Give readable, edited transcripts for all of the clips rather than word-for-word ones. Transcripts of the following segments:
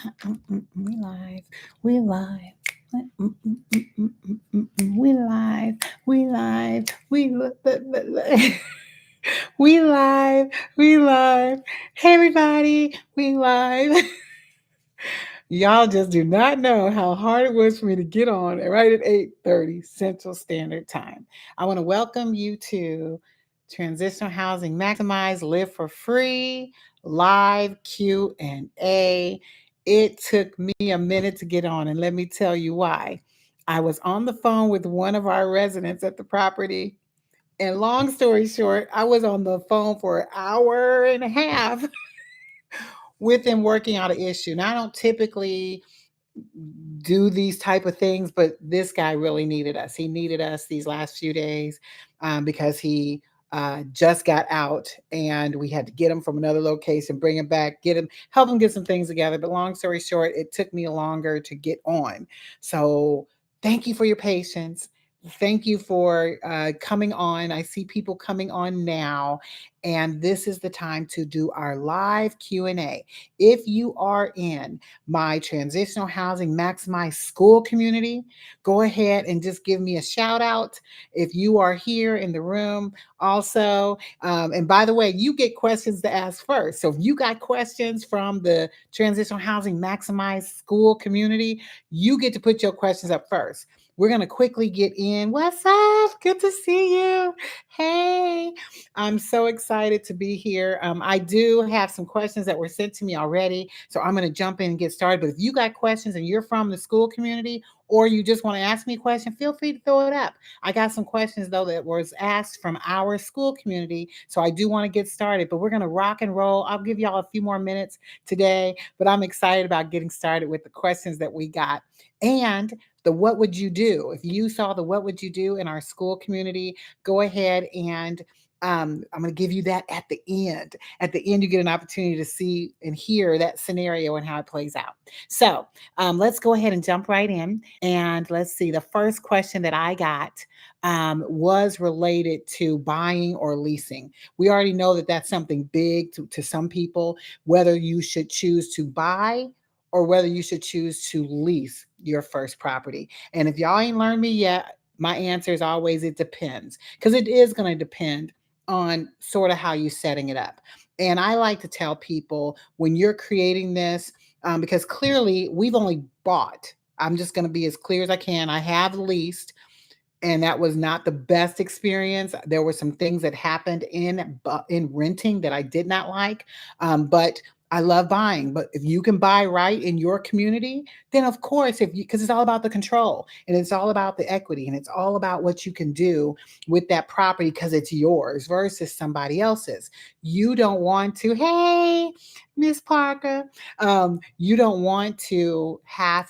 We live. We live. We live. We live. We live. We live. Hey everybody, we live. Y'all just do not know how hard it was for me to get on right at 8:30 Central Standard Time. I want to welcome you to Transitional Housing Maximize Live for Free live Q&A. It took me a minute to get on, and let me tell you why. I was on the phone with one of our residents at the property, and long story short, I was on the phone for an hour and a half with him working out an issue. Now, I don't typically do these type of things, but this guy really needed us. He needed us these last few days because he just got out, and we had to get him from another location, bring him back, get him, help him get some things together. But long story short, it took me longer to get on. So thank you for your patience. Thank you for coming on. I see people coming on now, and this is the time to do our live Q&A. If you are in my Transitional Housing Maximize School community, go ahead and just give me a shout out if you are here in the room also. And by the way, you get questions to ask first. So if you got questions from the Transitional Housing Maximize School community, you get to put your questions up first. We're going to quickly get in. What's up? Good to see you. Hey, I'm so excited to be here. I do have some questions that were sent to me already, so I'm going to jump in and get started. But if you got questions and you're from the school community, or you just want to ask me a question, feel free to throw it up. I got some questions though that was asked from our school community, so I do want to get started. But we're going to rock and roll. I'll give y'all a few more minutes today, but I'm excited about getting started with the questions that we got. And the what would you do? If you saw the what would you do in our school community, go ahead and I'm going to give you that at the end. At the end, you get an opportunity to see and hear that scenario and how it plays out. So let's go ahead and jump right in. And let's see, the first question that I got was related to buying or leasing. We already know that that's something big to some people, whether you should choose to buy or whether you should choose to lease your first property. And if y'all ain't learned me yet, my answer is always it depends, because it is going to depend on sort of how you're setting it up. And I like to tell people when you're creating this, because clearly we've only bought. I'm just going to be as clear as I can. I have leased, and that was not the best experience. There were some things that happened in renting that I did not like, but I love buying. But if you can buy right in your community, then of course, if you, because it's all about the control, and it's all about the equity, and it's all about what you can do with that property because it's yours versus somebody else's. You don't want to, hey, Miss Parker, you don't want to have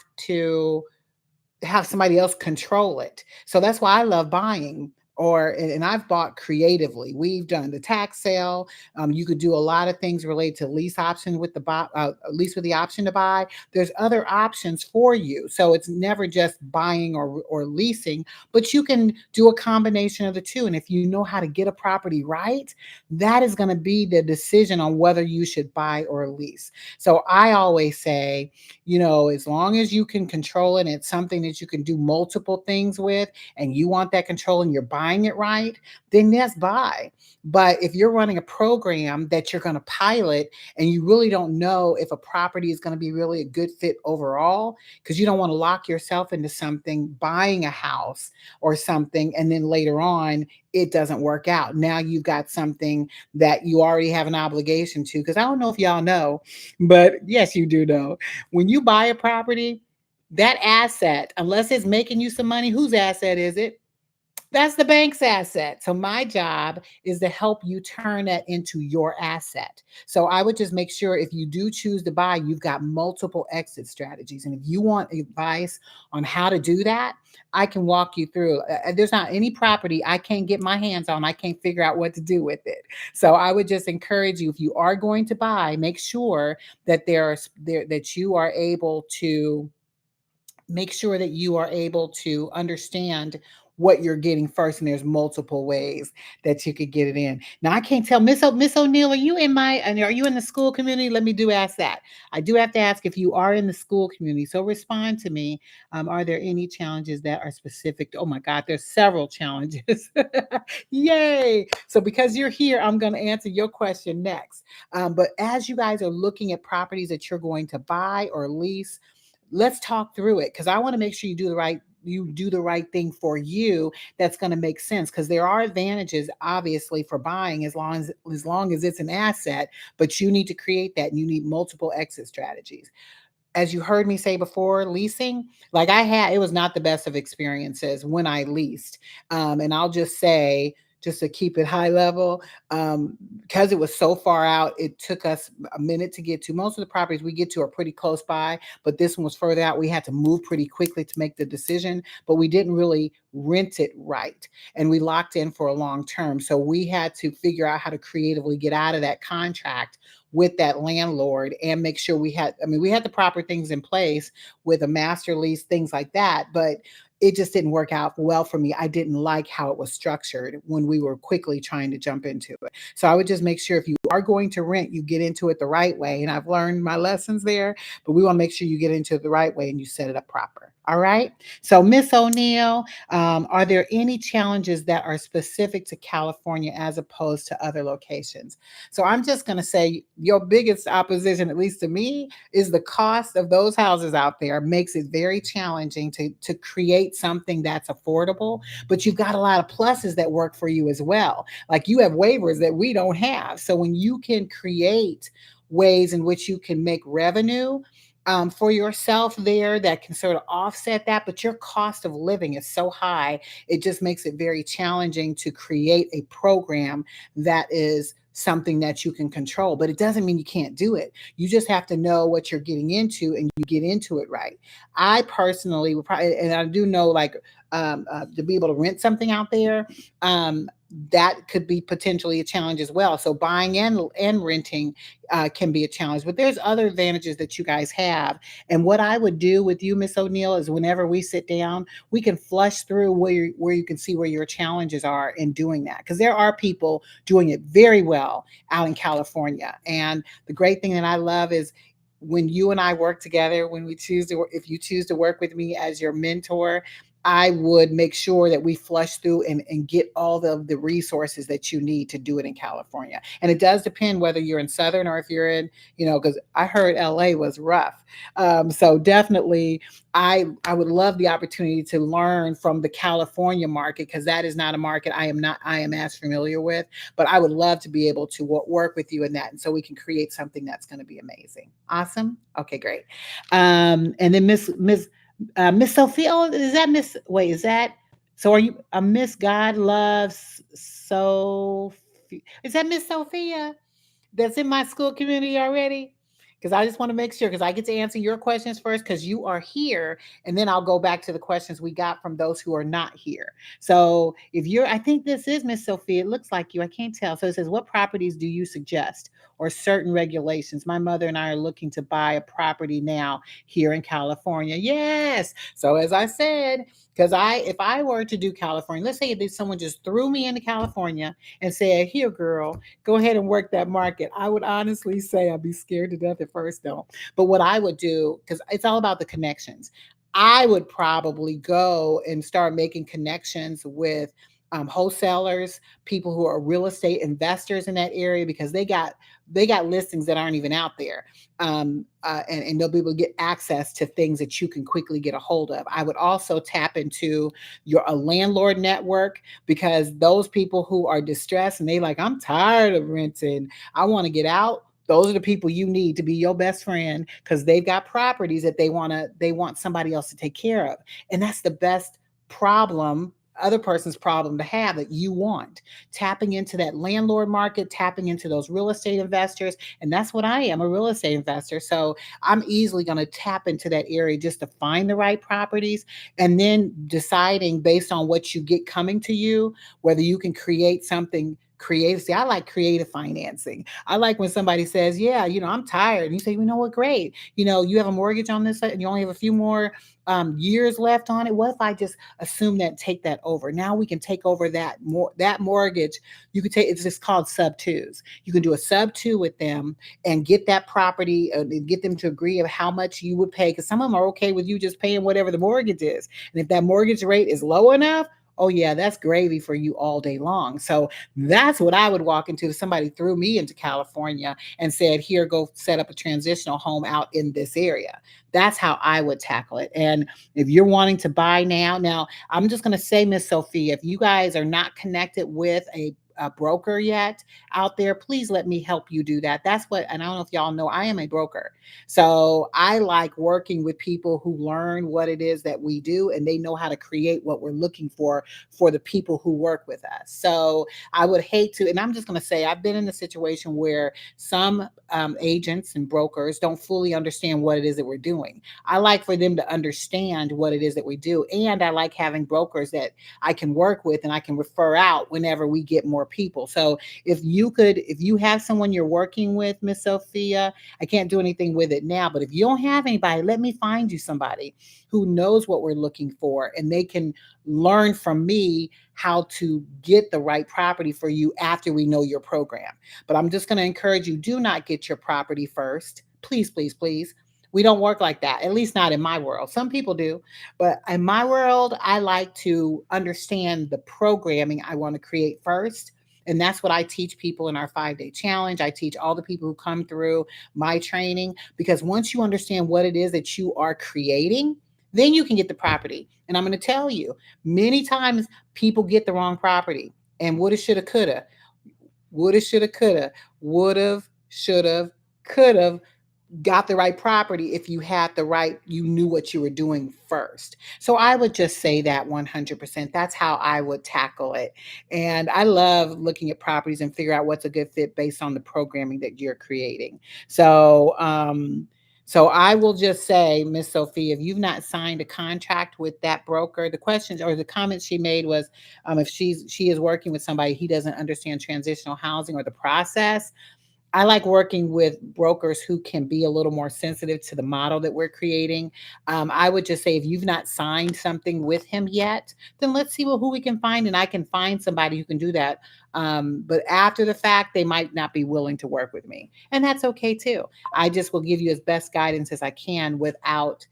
somebody else control it. So that's why I love buying. And I've bought creatively. We've done the tax sale. You could do a lot of things related to lease option with the lease with the option to buy. There's other options for you, so it's never just buying or leasing, but you can do a combination of the two. And if you know how to get a property right, that is going to be the decision on whether you should buy or lease. So I always say, as long as you can control it, and it's something that you can do multiple things with, and you want that control and you're buying it right, then yes, buy. But if you're running a program that you're going to pilot and you really don't know if a property is going to be really a good fit overall, because you don't want to lock yourself into something, buying a house or something, and then later on, it doesn't work out. Now you've got something that you already have an obligation to. Because I don't know if y'all know, but yes, you do know. When you buy a property, that asset, unless it's making you some money, whose asset is it? That's the bank's asset. So my job is to help you turn that into your asset. So I would just make sure if you do choose to buy, you've got multiple exit strategies. And if you want advice on how to do that, I can walk you through. There's not any property I can't get my hands on. I can't figure out what to do with it. So I would just encourage you, if you are going to buy, make sure that that you are able to make sure that you are able to understand what you're getting first, and there's multiple ways that you could get it in. Now I can't tell Miss O'Neill, are you in my and are you in the school community? Let me do ask that. I do have to ask if you are in the school community. So respond to me. Are there any challenges that are specific? Oh my God, there's several challenges. Yay! So because you're here, I'm going to answer your question next. But as you guys are looking at properties that you're going to buy or lease, let's talk through it because I want to make sure you do the right thing for you that's going to make sense because there are advantages obviously for buying as long as it's an asset, but you need to create that and you need multiple exit strategies. As you heard me say before, leasing, like it was not the best of experiences when I leased. And I'll just say, just to keep it high level, because it was so far out, it took us a minute to get to. Most of the properties we get to are pretty close by, but this one was further out. We had to move pretty quickly to make the decision, but we didn't really rent it right. And we locked in for a long term. So we had to figure out how to creatively get out of that contract with that landlord and make sure we had the proper things in place with a master lease, things like that, but it just didn't work out well for me. I didn't like how it was structured when we were quickly trying to jump into it. So I would just make sure if you are going to rent, you get into it the right way. And I've learned my lessons there, but we want to make sure you get into it the right way and you set it up proper. All right. So Miss O'Neill, are there any challenges that are specific to California as opposed to other locations? So I'm just going to say your biggest opposition, at least to me, is the cost of those houses out there makes it very challenging to create something that's affordable. But you've got a lot of pluses that work for you as well. Like you have waivers that we don't have. So when you can create ways in which you can make revenue for yourself there that can sort of offset that, but your cost of living is so high, it just makes it very challenging to create a program that is something that you can control. But it doesn't mean you can't do it. You just have to know what you're getting into and you get into it right. I personally would probably, and I do know like to be able to rent something out there, that could be potentially a challenge as well. So buying and renting can be a challenge, but there's other advantages that you guys have. And what I would do with you, Miss O'Neill, is whenever we sit down, we can flush through where you can see where your challenges are in doing that. Because there are people doing it very well out in California. And the great thing that I love is when you and I work together, when we choose to, if you choose to work with me as your mentor, I would make sure that we flush through and get all the resources that you need to do it in California. And it does depend whether you're in Southern or if you're in, because I heard LA was rough. So definitely, I would love the opportunity to learn from the California market because that is not a market I am as familiar with. But I would love to be able to work with you in that, and so we can create something that's going to be amazing. Awesome. Okay, great. And then Miss Sophia, oh, is that Miss? Wait, is that? So are you a Miss God loves Sophie? Is that Miss Sophia that's in my school community already? Because I just want to make sure, because I get to answer your questions first, because you are here, and then I'll go back to the questions we got from those who are not here. So if you're, I think this is Miss Sophia. It looks like you. I can't tell. So it says, what properties do you suggest or certain regulations? My mother and I are looking to buy a property now here in California. Yes. So as I said, because if I were to do California, let's say if someone just threw me into California and said, here, girl, go ahead and work that market. I would honestly say I'd be scared to death at first, though. But what I would do, because it's all about the connections, I would probably go and start making connections with wholesalers, people who are real estate investors in that area, because they got listings that aren't even out there. And they'll be able to get access to things that you can quickly get a hold of. I would also tap into a landlord network, because those people who are distressed and they like, I'm tired of renting, I want to get out. Those are the people you need to be your best friend, because they've got properties that they want somebody else to take care of. And that's the best other person's problem to have that you want. Tapping into that landlord market, tapping into those real estate investors. And that's what I am, a real estate investor. So I'm easily going to tap into that area just to find the right properties, and then deciding based on what you get coming to you, whether you can create something creative. See, I like creative financing. I like when somebody says, "Yeah, I'm tired," and you say, "You know what? Great. You have a mortgage on this, and you only have a few more years left on it. What if I just assume that, take that over? Now we can take over that mortgage. You could take, it's just called sub twos. You can do a sub two with them and get that property, and get them to agree of how much you would pay, because some of them are okay with you just paying whatever the mortgage is. And if that mortgage rate is low enough, oh yeah, that's gravy for you all day long. So that's what I would walk into if somebody threw me into California and said, "Here, go set up a transitional home out in this area." That's how I would tackle it. And if you're wanting to buy now, I'm just going to say, Miss Sophia, if you guys are not connected with a broker yet out there, please let me help you do that. That's what, and I don't know if y'all know, I am a broker. So I like working with people who learn what it is that we do, and they know how to create what we're looking for the people who work with us. So I would hate to, and I'm just going to say, I've been in a situation where some agents and brokers don't fully understand what it is that we're doing. I like for them to understand what it is that we do. And I like having brokers that I can work with and I can refer out whenever we get more people. So if you have someone you're working with, Miss Sophia, I can't do anything with it now, but if you don't have anybody, let me find you somebody who knows what we're looking for, and they can learn from me how to get the right property for you after we know your program. But I'm just going to encourage you, do not get your property first. Please, please, please. We don't work like that, at least not in my world. Some people do, but in my world, I like to understand the programming I want to create first. And that's what I teach people in our 5-day challenge. I teach all the people who come through my training, because once you understand what it is that you are creating, then you can get the property. And I'm going to tell you, many times people get the wrong property, and woulda, shoulda, coulda, woulda, shoulda, coulda, woulda, shoulda, coulda got the right property if you had the right, you knew what you were doing first. So I would just say that 100%. That's how I would tackle it. And I love looking at properties and figure out what's a good fit based on the programming that you're creating. So I will just say, Miss Sophie, if you've not signed a contract with that broker, the questions or the comments she made was, if she is working with somebody, he doesn't understand transitional housing or the process. I like working with brokers who can be a little more sensitive to the model that we're creating. I would just say, if you've not signed something with him yet, then let's see who we can find, and I can find somebody who can do that. But after the fact, they might not be willing to work with me, and that's okay too. I just will give you as best guidance as I can without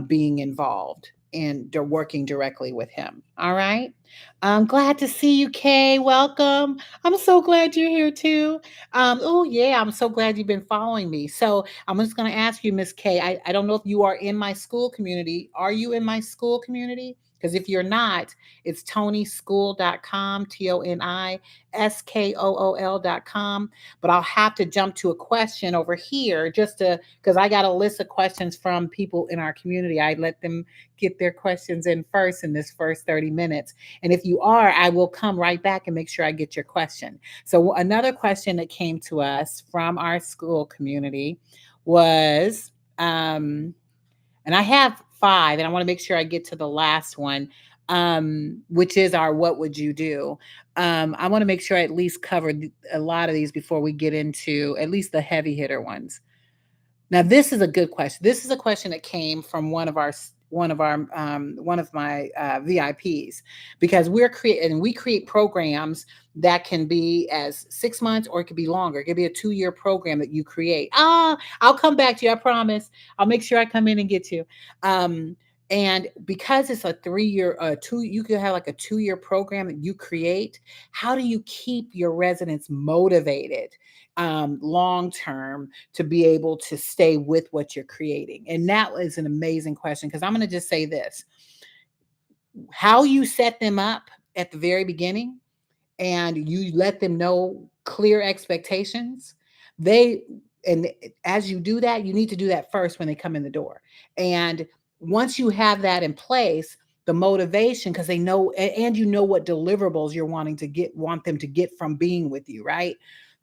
being involved and working directly with him. All right. I'm glad to see you, Kay. Welcome. I'm so glad you're here too. Oh yeah, I'm so glad you've been following me. So I'm just going to ask you, Miss K. I don't know if you are in my school community. Are you in my school community? Because if you're not, it's tonyschool.com, TONISKOOL.com. But I'll have to jump to a question over here just to, because I got a list of questions from people in our community. I let them get their questions in first in this first 30 minutes. And if you are, I will come right back and make sure I get your question. So another question that came to us from our school community was, and I have five, and I want to make sure I get to the last one, which is our "What would you do?" I want to make sure I at least cover a lot of these before we get into at least the heavy hitter ones. Now, this is a good question. This is a question that came from one of my VIPs, because we create programs that can be as 6 months, or it could be longer. It could be a 2-year program that you create. I'll come back to you. I promise. I'll make sure I come in and get you. And because it's a 3-year, you could have like a 2-year program that you create. How do you keep your residents motivated long term to be able to stay with what you're creating? And that was an amazing question, because I'm going to just say this: how you set them up at the very beginning, and you let them know clear expectations, they and as you do that, you need to do that first when they come in the door. And once you have that in place, the motivation, because they know, and you know what deliverables you're want them to get from being with you, right?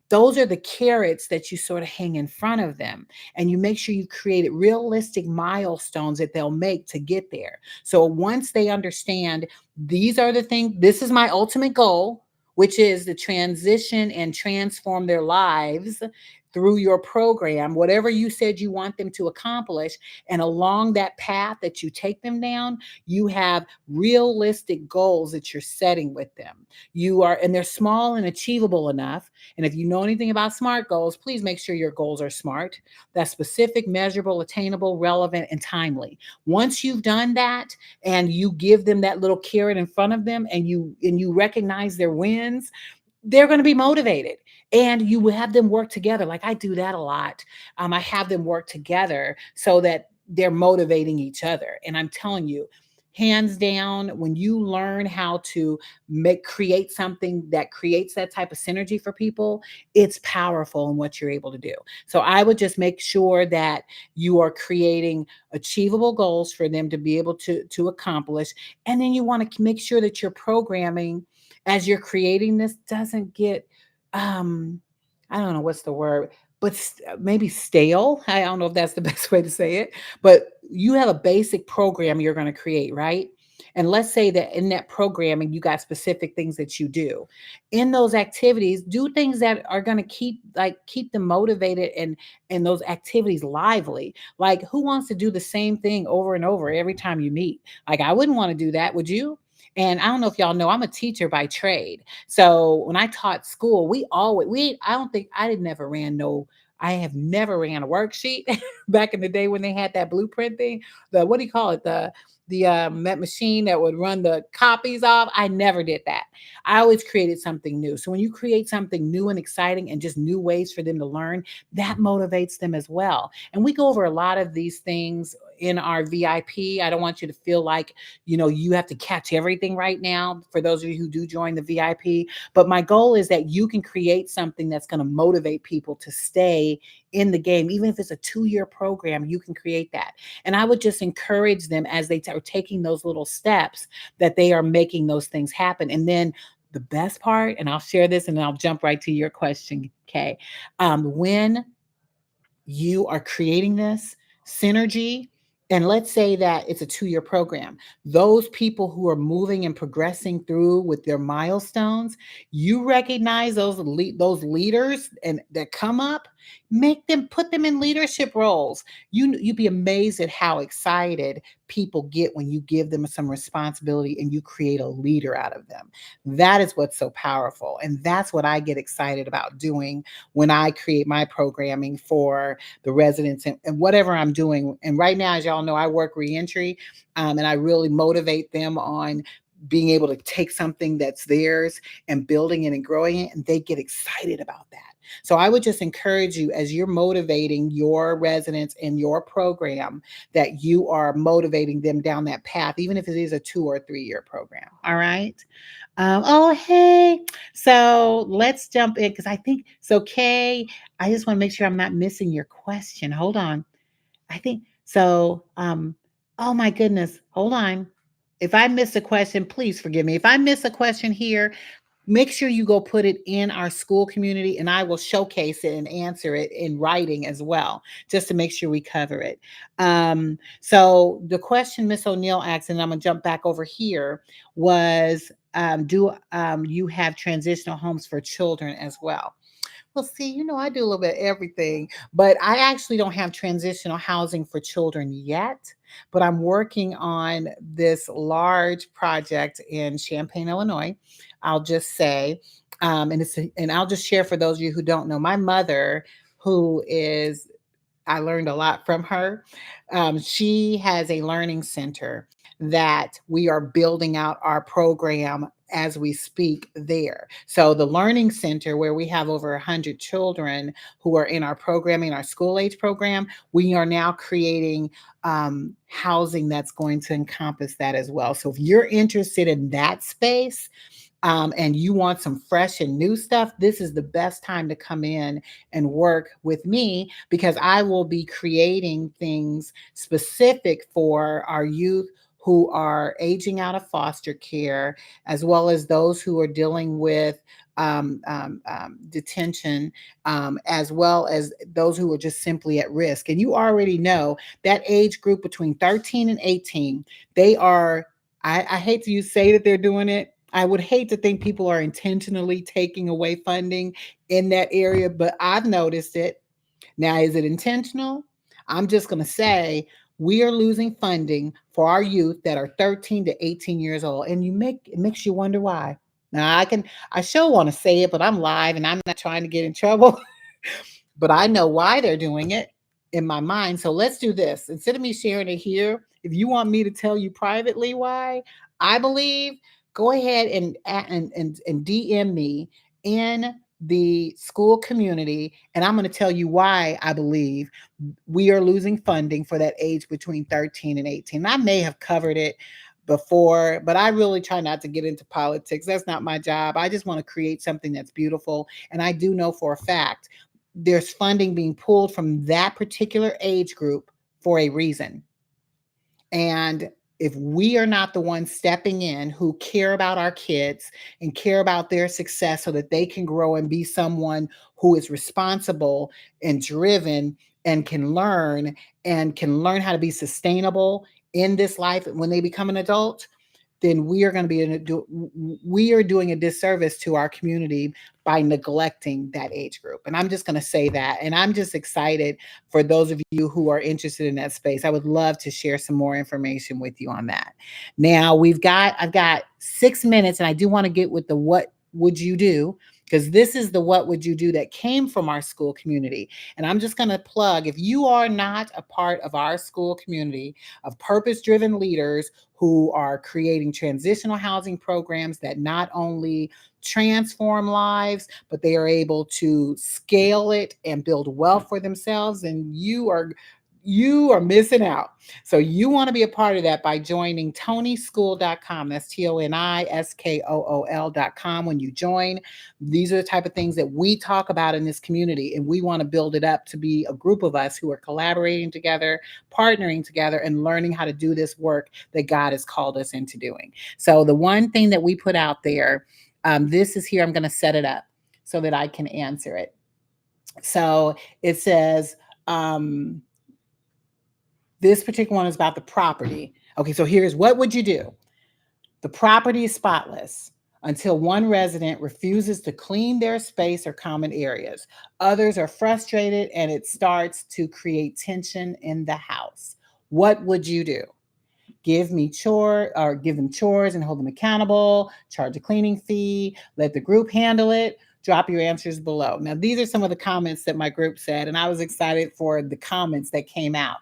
Those are the carrots that you sort of hang in front of them, and you make sure you create realistic milestones that they'll make to get there. So once they understand, these are the things, this is my ultimate goal, which is to transition and transform their lives through your program, whatever you said you want them to accomplish. And along that path that you take them down, you have realistic goals that you're setting with them. And they're small and achievable enough. And if you know anything about SMART goals, please make sure your goals are SMART. That's specific, measurable, attainable, relevant, and timely. Once you've done that and you give them that little carrot in front of them, and you recognize their wins, they're going to be motivated, and you will have them work together. Like, I do that a lot. I have them work together so that they're motivating each other. And I'm telling you, hands down, when you learn how to create something that creates that type of synergy for people, it's powerful in what you're able to do. So I would just make sure that you are creating achievable goals for them to be able to accomplish. And then you want to make sure that your programming, as you're creating this, doesn't get um I don't know what's the word, but maybe stale. I don't know if that's the best way to say it, but you have a basic program you're going to create, right? And let's say that in that programming you got specific things that you do. In those activities, do things that are going to keep them motivated, and those activities lively. Like, who wants to do the same thing over and over every time you meet? Like, I wouldn't want to do that, would you? And I don't know if y'all know, I'm a teacher by trade. So when I taught school, I don't think I did never ran no, I have never ran a worksheet back in the day when they had that blueprint thing. What do you call it? That machine that would run the copies off. I never did that. I always created something new. So when you create something new and exciting and just new ways for them to learn, that motivates them as well. And we go over a lot of these things in our VIP. I don't want you to feel like, you have to catch everything right now for those of you who do join the VIP. But my goal is that you can create something that's going to motivate people to stay in the game. Even if it's a 2-year program, you can create that. And I would just encourage them as they are taking those little steps, that they are making those things happen. And then the best part, and I'll share this and then I'll jump right to your question, Kay. When you are creating this synergy, and let's say that it's a 2-year program, those people who are moving and progressing through with their milestones, you recognize those leaders and that come up, put them in leadership roles. You'd be amazed at how excited people get when you give them some responsibility and you create a leader out of them. That is what's so powerful, and that's what I get excited about doing when I create my programming for the residents, and whatever I'm doing. And right now, as y'all know, I work reentry, and I really motivate them on being able to take something that's theirs and building it and growing it, and they get excited about that. So I would just encourage you, as you're motivating your residents in your program, that you are motivating them down that path, even if it is a 2 or 3-year program. All right. Oh, hey. So let's jump in, because I think so. Kay, I just want to make sure I'm not missing your question. Hold on. I think so. Oh my goodness. Hold on. If I miss a question, please forgive me. If I miss a question here, make sure you go put it in our school community, and I will showcase it and answer it in writing as well, just to make sure we cover it. So the question Miss O'Neill asked, and I'm gonna jump back over here, was do you have transitional homes for children as well? Well, see, I do a little bit of everything, but I actually don't have transitional housing for children yet. But I'm working on this large project in Champaign, Illinois. I'll just say, and I'll just share for those of you who don't know, my mother, who is I learned a lot from her. She has a learning center that we are building out our program as we speak there. So the learning center, where we have over 100 children who are in our programming, our school age program, we are now creating housing that's going to encompass that as well. So if you're interested in that space, and you want some fresh and new stuff, this is the best time to come in and work with me, because I will be creating things specific for our youth who are aging out of foster care, as well as those who are dealing with detention, as well as those who are just simply at risk. And you already know that age group between 13 and 18, they are, I hate to say that they're doing it, I would hate to think people are intentionally taking away funding in that area, but I've noticed it. Now, is it intentional? I'm just going to say we are losing funding for our youth that are 13 to 18 years old, and it makes you wonder why. Now, I sure want to say it, but I'm live and I'm not trying to get in trouble. But I know why they're doing it in my mind. So let's do this. Instead of me sharing it here, if you want me to tell you privately why I believe, go ahead and DM me in the school community, and I'm going to tell you why I believe we are losing funding for that age between 13 and 18. I may have covered it before, but I really try not to get into politics. That's not my job. I just want to create something that's beautiful. And I do know for a fact there's funding being pulled from that particular age group for a reason. And if we are not the ones stepping in who care about our kids and care about their success so that they can grow and be someone who is responsible and driven and can learn how to be sustainable in this life when they become an adult, then we are going to we are doing a disservice to our community by neglecting that age group. And I'm just going to say that. And I'm just excited for those of you who are interested in that space. I would love to share some more information with you on that. Now I've got 6 minutes, and I do want to get with the what would you do, because this is the what would you do that came from our school community. And I'm just going to plug, if you are not a part of our school community of purpose driven leaders who are creating transitional housing programs that not only transform lives, but they are able to scale it and build wealth for themselves, and you are missing out. So you want to be a part of that by joining tonyschool.com. That's TONISKOOL.com. When you join, these are the type of things that we talk about in this community, and we want to build it up to be a group of us who are collaborating together, partnering together, and learning how to do this work that God has called us into doing. So the one thing that we put out there, this is here, I'm going to set it up so that I can answer it. So it says, this particular one is about the property. Okay, so here's what would you do? The property is spotless until one resident refuses to clean their space or common areas. Others are frustrated and it starts to create tension in the house. What would you do? Give them chores and hold them accountable, charge a cleaning fee, let the group handle it. Drop your answers below. Now, these are some of the comments that my group said, and I was excited for the comments that came out.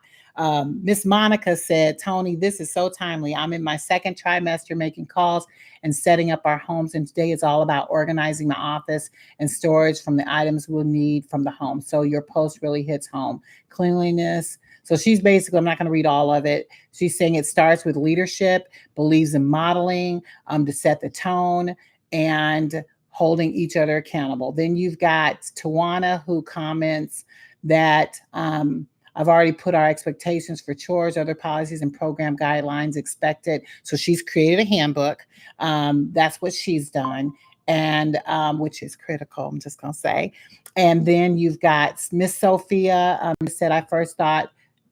Miss Monica said, Tony, this is so timely. I'm in my second trimester making calls and setting up our homes, and today is all about organizing my office and storage from the items we'll need from the home. So your post really hits home. Cleanliness. So she's basically, I'm not going to read all of it. She's saying it starts with leadership, believes in modeling to set the tone, and holding each other accountable. Then you've got Tawana, who comments that I've already put our expectations for chores, other policies, and program guidelines expected. So she's created a handbook. That's what she's done, and which is critical, I'm just going to say. And then you've got Miss Sophia said, I first thought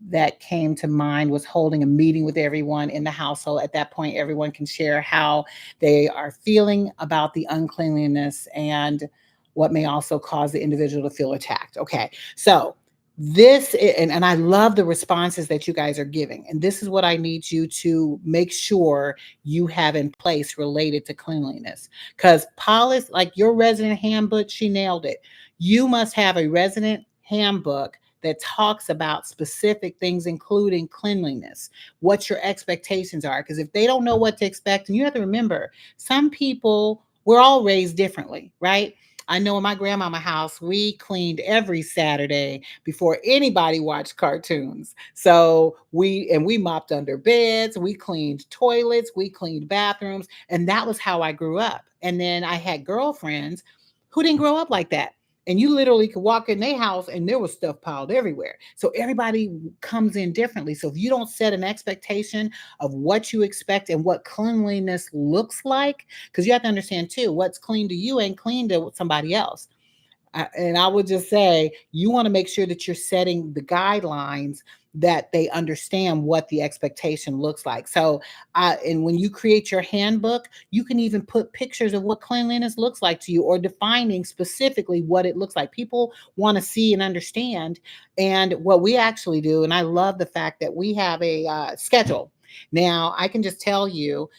that came to mind was holding a meeting with everyone in the household. At that point, everyone can share how they are feeling about the uncleanliness and what may also cause the individual to feel attacked. Okay, so and I love the responses that you guys are giving. And this is what I need you to make sure you have in place related to cleanliness. Because policy, like your resident handbook, she nailed it. You must have a resident handbook that talks about specific things, including cleanliness, what your expectations are. Because if they don't know what to expect, and you have to remember, some people, we're all raised differently, right? I know in my grandmama house, we cleaned every Saturday before anybody watched cartoons. So we mopped under beds, we cleaned toilets, we cleaned bathrooms, and that was how I grew up. And then I had girlfriends who didn't grow up like that. And you literally could walk in their house and there was stuff piled everywhere. So everybody comes in differently. So if you don't set an expectation of what you expect and what cleanliness looks like, because you have to understand too, what's clean to you ain't clean to somebody else. And I would just say, you want to make sure that you're setting the guidelines that they understand what the expectation looks like. So, and when you create your handbook, you can even put pictures of what cleanliness looks like to you, or defining specifically what it looks like. People want to see and understand. And what we actually do, and I love the fact that we have a schedule. Now, I can just tell you,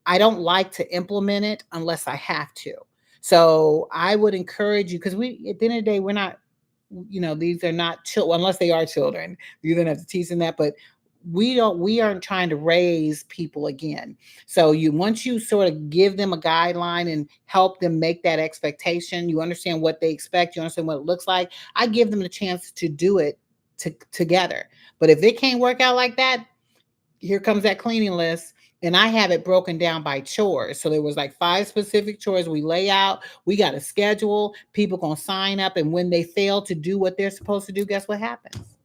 I don't like to implement it unless I have to. So I would encourage you, because we, at the end of the day, we're not, these are not children, unless they are children. You then have to teach them that, but we aren't trying to raise people again. So once you sort of give them a guideline and help them make that expectation, you understand what they expect, you understand what it looks like. I give them the chance to do it together. But if it can't work out like that, here comes that cleaning list. And I have it broken down by chores. So there was like 5 specific chores we lay out. We got a schedule. People gonna sign up, and when they fail to do what they're supposed to do, guess what happens?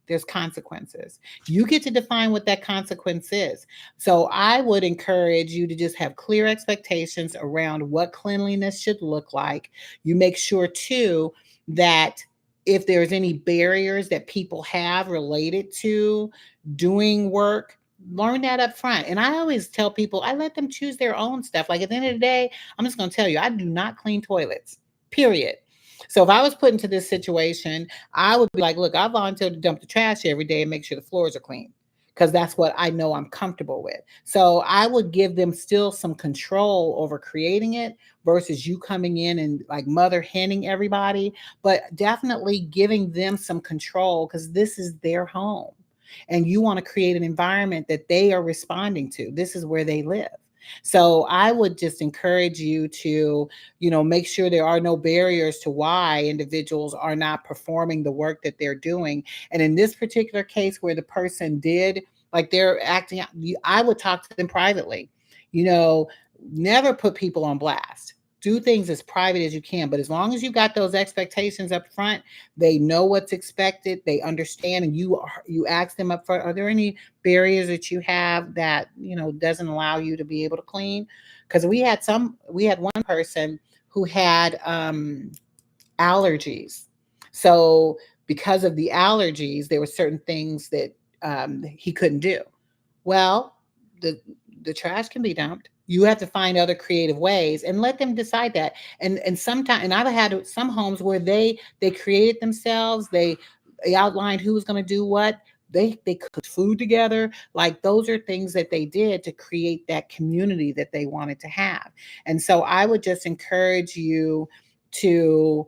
There's consequences. You get to define what that consequence is. So I would encourage you to just have clear expectations around what cleanliness should look like. You make sure too that if there's any barriers that people have related to doing work, learn that up front. And I always tell people, I let them choose their own stuff. Like, at the end of the day, I'm just going to tell you, I do not clean toilets, period. So if I was put into this situation, I would be like, look, I volunteer to dump the trash every day and make sure the floors are clean, because that's what I know I'm comfortable with. So I would give them still some control over creating it versus you coming in and like mother henning everybody, but definitely giving them some control, because this is their home and you want to create an environment that they are responding to. This is where they live. So I would just encourage you to, make sure there are no barriers to why individuals are not performing the work that they're doing. And in this particular case where the person did, like, they're acting out, I would talk to them privately. You know, Never put people on blast. Do things as private as you can, but as long as you got those expectations up front, they know what's expected, they understand, and you ask them up front, are there any barriers that you have that doesn't allow you to be able to clean? Because we had one person who had allergies. So because of the allergies, there were certain things that he couldn't do. Well, the the trash can be dumped. You have to find other creative ways and let them decide that. And sometimes, and I've had some homes where they created themselves. They outlined who was going to do what. They cooked food together. Like, those are things that they did to create that community that they wanted to have. And so I would just encourage you to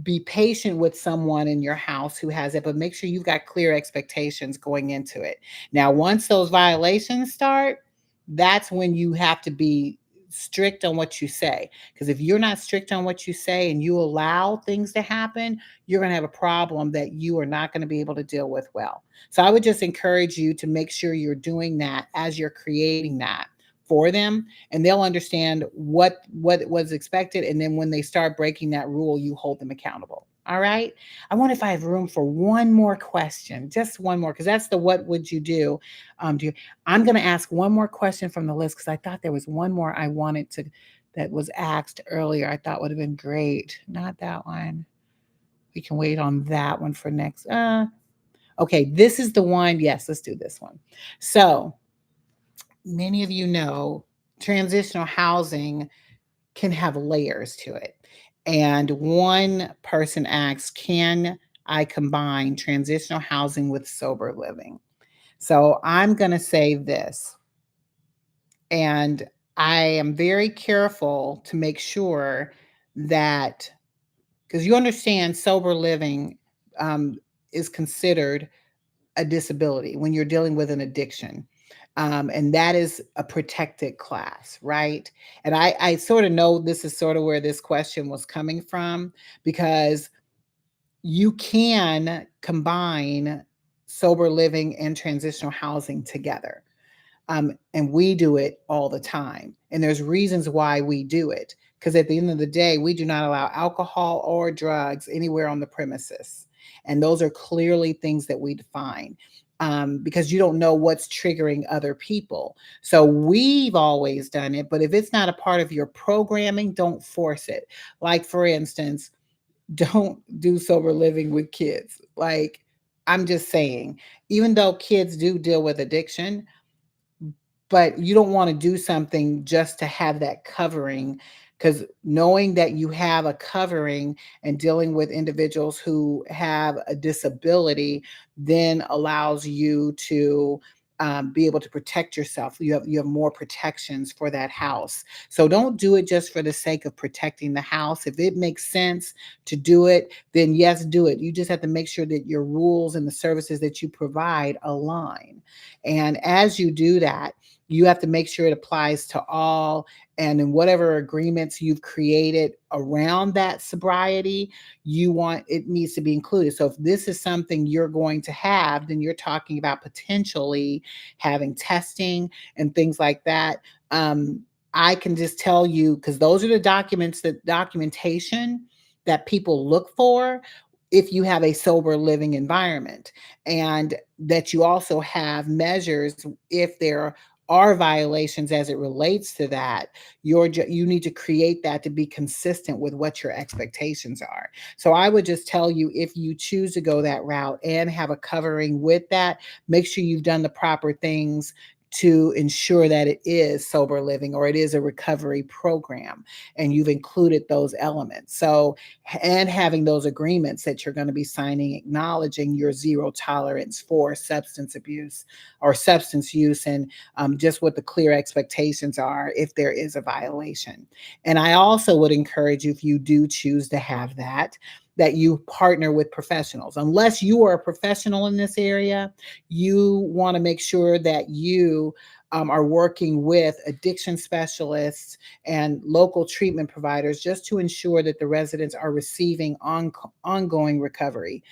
be patient with someone in your house who has it, but make sure you've got clear expectations going into it. Now, once those violations start, that's when you have to be strict on what you say. Because if you're not strict on what you say and you allow things to happen, you're going to have a problem that you are not going to be able to deal with well. So I would just encourage you to make sure you're doing that as you're creating that for them, and they'll understand what was expected. And then when they start breaking that rule, you hold them accountable. All right. I wonder if I have room for one more question, just one more, because that's the what would you do. I'm going to ask one more question from the list, because I thought there was one more I wanted to that was asked earlier. I thought would have been great. Not that one. We can wait on that one for next. Okay, this is the one. Yes, let's do this one. So many of you know, transitional housing can have layers to it. And one person asks, can I combine transitional housing with sober living? So I'm going to say this, and I am very careful to make sure that, because you understand, sober living is considered a disability when you're dealing with an addiction. And that is a protected class, right? And I sort of know this is sort of where this question was coming from, because you can combine sober living and transitional housing together. And we do it all the time. And there's reasons why we do it. Because at the end of the day, we do not allow alcohol or drugs anywhere on the premises. And those are clearly things that we define, because you don't know what's triggering other people. So we've always done it. But if it's not a part of your programming, don't force it. Like, for instance, don't do sober living with kids. Like, I'm just saying, even though kids do deal with addiction, but you don't want to do something just to have that covering, because knowing that you have a covering and dealing with individuals who have a disability then allows you to be able to protect yourself. You have more protections for that house. So don't do it just for the sake of protecting the house. If it makes sense to do it, then yes, do it. You just have to make sure that your rules and the services that you provide align. And as you do that, you have to make sure it applies to all, and in whatever agreements you've created around that sobriety, you want it needs to be included. So if this is something you're going to have, then you're talking about potentially having testing and things like that. um, I can just tell you, because those are the documents, that documentation that people look for if you have a sober living environment, and that you also have measures if there are violations as it relates to that. You need to create that to be consistent with what your expectations are. So I would just tell you, if you choose to go that route and have a covering with that, make sure you've done the proper things to ensure that it is sober living or it is a recovery program, and you've included those elements. So, and having those agreements that you're going to be signing acknowledging your zero tolerance for substance abuse or substance use, and just what the clear expectations are if there is a violation. And I also would encourage you, if you do choose to have that, that you partner with professionals. Unless you are a professional in this area, you want to make sure that you are working with addiction specialists and local treatment providers, just to ensure that the residents are receiving ongoing recovery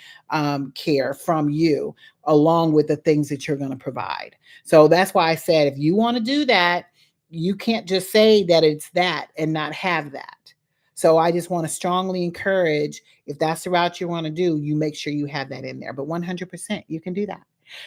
care from you, along with the things that you're going to provide. So that's why I said, if you want to do that, you can't just say that it's that and not have that. So I just want to strongly encourage, if that's the route you want to do, you make sure you have that in there. But 100%, you can do that.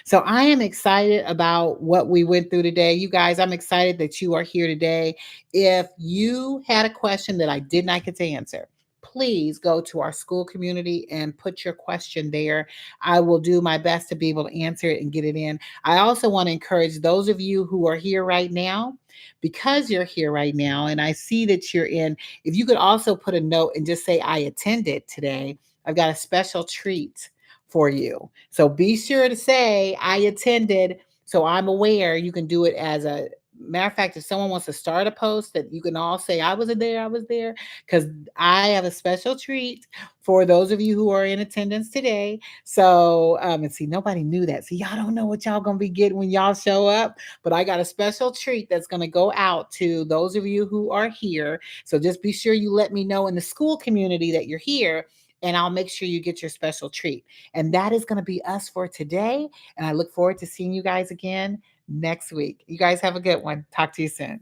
So I am excited about what we went through today. You guys, I'm excited that you are here today. If you had a question that I did not get to answer, please go to our school community and put your question there. I will do my best to be able to answer it and get it in. I also want to encourage those of you who are here right now, because you're here right now, and I see that you're in, if you could also put a note and just say, I attended today, I've got a special treat for you. So be sure to say, I attended. So I'm aware. You can do it as a matter of fact, if someone wants to start a post, that you can all say, I was there, because I have a special treat for those of you who are in attendance today. So, and see, nobody knew that. See, y'all don't know what y'all gonna be getting when y'all show up, but I got a special treat that's gonna go out to those of you who are here. So just be sure you let me know in the school community that you're here, and I'll make sure you get your special treat. And that is going to be us for today. And I look forward to seeing you guys again next week. You guys have a good one. Talk to you soon.